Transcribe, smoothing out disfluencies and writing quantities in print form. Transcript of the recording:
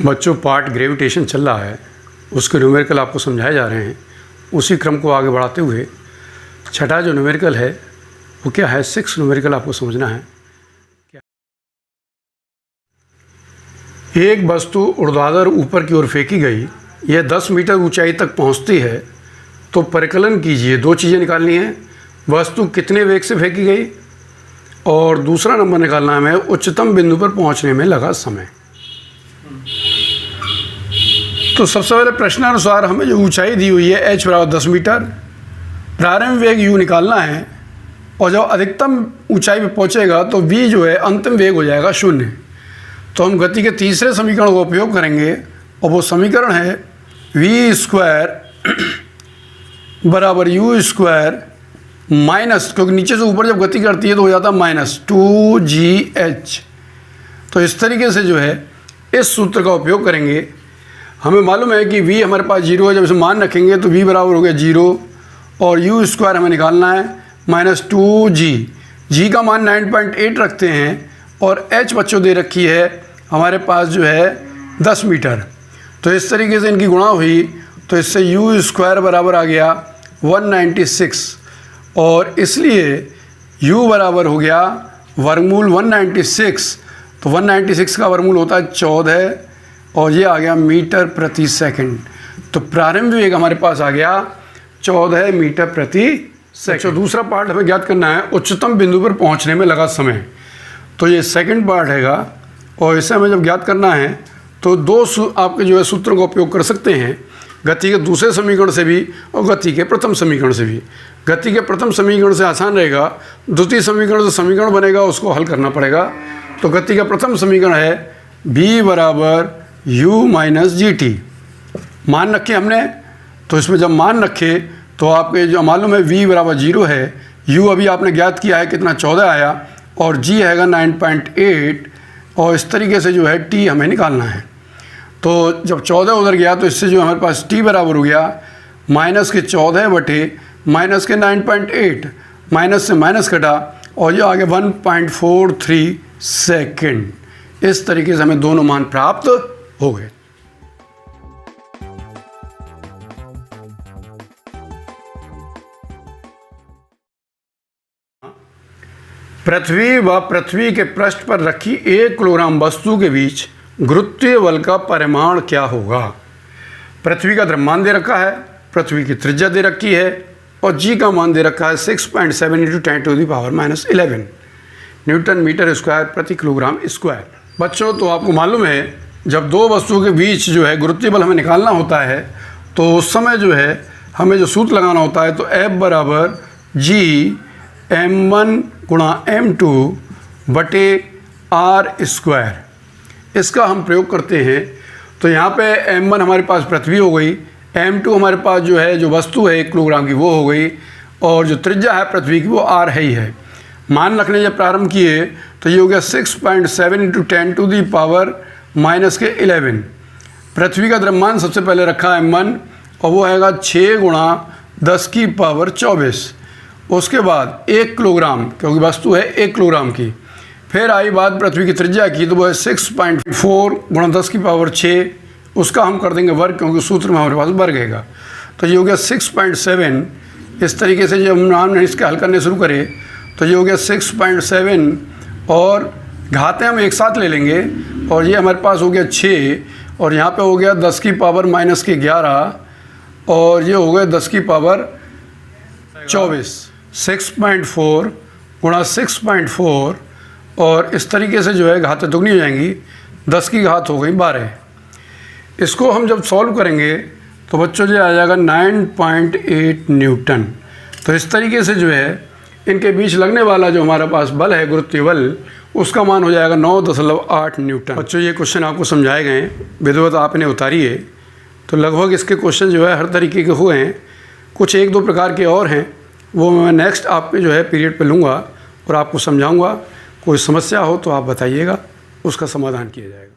बच्चों part gravitation चल रहा है, उसके न्यूमेरिकल आपको समझाए जा रहे हैं। उसी क्रम को आगे बढ़ाते हुए छठा जो न्यूमेरिकल है वो क्या है, 6 न्यूमेरिकल आपको समझना है। एक वस्तु ऊर्ध्वाधर ऊपर की ओर फेंकी गई, यह 10 मीटर ऊंचाई तक पहुंचती है, तो परिकलन कीजिए। दो चीज़ें निकालनी हैं, वस्तु कितने वेग से फेंकी गई और दूसरा नंबर निकालना है हमें उच्चतम बिंदु पर पहुंचने में लगा समय। तो सबसे पहले प्रश्नानुसार हमें जो ऊंचाई दी हुई है h बराबर 10 मीटर, प्रारंभिक वेग u निकालना है और जब अधिकतम ऊंचाई पे पहुंचेगा तो v जो है अंतिम वेग हो जाएगा 0। तो हम गति के तीसरे समीकरण का उपयोग करेंगे और वो समीकरण है v स्क्वायर बराबर u स्क्वायर माइनस, क्योंकि नीचे से ऊपर जब गति करती है तो हो जाता है माइनस 2gh। तो इस तरीके से जो है इस सूत्र का उपयोग करेंगे। हमें मालूम है कि v हमारे पास 0 है, जब इसे मान रखेंगे तो v बराबर हो गया 0 और u स्क्वायर हमें निकालना है माइनस 2g। g का मान 9.8 रखते हैं और h बच्चों दे रखी है हमारे पास जो है 10 मीटर। तो इस तरीके से इनकी गुणा हुई तो इससे u स्क्वायर बराबर आ गया 196 और इसलिए u बराबर हो गया वर्गमूल 196। तो 196 का वर्गमूल होता है 14 और ये आ गया मीटर प्रति सेकंड। तो प्रारंभिक वेग हमारे पास आ गया 14 मीटर प्रति सेकंड। दूसरा पार्ट हमें ज्ञात करना है उच्चतम बिंदु पर पहुंचने में लगा समय। तो ये सेकंड पार्ट हैगा और इसे हमें जब ज्ञात करना है तो दो आपके जो है सूत्रों का उपयोग कर सकते हैं, गति के दूसरे समीकरण से भी और गति के प्रथम समीकरण से भी। गति के प्रथम समीकरण से आसान रहेगा, द्वितीय समीकरण से समीकरण बनेगा उसको हल करना पड़ेगा। तो गति का प्रथम समीकरण है v बराबर u माइनस जी टी। मान रखे हमने, तो इसमें जब मान रखे तो आपके जो मालूम है v बराबर 0 है, u अभी आपने ज्ञात किया है कितना 14 आया और g हैगा 9.8 और इस तरीके से जो है t हमें निकालना है। तो जब 14 उधर गया तो इससे जो हमारे पास t बराबर हो गया माइनस के 14 बटे माइनस के 9.8, माइनस से माइनस कटा और ये आ गया 1.43 सेकेंड। इस तरीके से हमें दोनों मान प्राप्त हो गए। पृथ्वी व पृथ्वी के पृष्ठ पर रखी 1 किलोग्राम वस्तु के बीच गुरुत्वीय बल का परिमाण क्या होगा। पृथ्वी का द्रव्यमान दे रखा है, पृथ्वी की त्रिज्या दे रखी है और g का मान दे रखा है 6.7 × 10⁻⁻11 न्यूटन मीटर स्क्वायर प्रति किलोग्राम स्क्वायर। बच्चों तो आपको मालूम है जब दो वस्तुओं के बीच जो है गुरुत्वीय बल हमें निकालना होता है तो उस समय जो है हमें जो सूत्र लगाना होता है तो F बराबर g m1 गुणा m2 बटे r स्क्वायर, इसका हम प्रयोग करते हैं। तो यहाँ पे m1 हमारे पास पृथ्वी हो गई, m2 हमारे पास जो है जो वस्तु है 1 किलोग्राम की वो हो गई और जो त्रिज्या है पृथ्वी की वो r है ही है। मान रखने जब प्रारंभ किए तो ये हो गया 6.7 × 10⁻⁻11। पृथ्वी का द्रव्यमान सबसे पहले रखा m1 और वो हैगा 6 × 10⁻24। उसके बाद 1 किलोग्राम, क्योंकि वस्तु है 1 किलोग्राम की। फिर आई बात पृथ्वी की त्रिज्या की तो वो है 6.4 × 10⁻6, उसका हम कर देंगे वर्ग क्योंकि सूत्र में हमारे पास वर्ग हैगा। तो ये हो गया 6.7। इस तरीके से जब हम इसके हल करने शुरू करें तो ये हो गया 6.7 और घातें हम एक साथ ले लेंगे और ये हमारे पास हो गया 6 और यहाँ पे हो गया 10⁻⁻11 और ये हो गया 10⁻24। 6.4 × 6.4 और इस तरीके से जो है घातें दुगनी हो जाएंगी, 10 की घात हो गई 12। इसको हम जब सॉल्व करेंगे तो बच्चों जो आ जाएगा 9.8 न्यूटन। तो इस तरीके से जो है इनके बीच लगने वाला जो हमारे पास बल है गुरुत्वीय बल, उसका मान हो जाएगा 9.8 न्यूटन। बच्चों ये क्वेश्चन आपको समझाए गए, विधिवत आपने उतारी है। तो लगभग इसके क्वेश्चन जो है हर तरीके के हुए हैं। कुछ 1-2 प्रकार के और हैं, वो मैं नेक्स्ट आपके जो है पीरियड पे लूँगा और आपको समझाऊँगा। कोई समस्या हो तो आप बताइएगा, उसका समाधान किया जाएगा।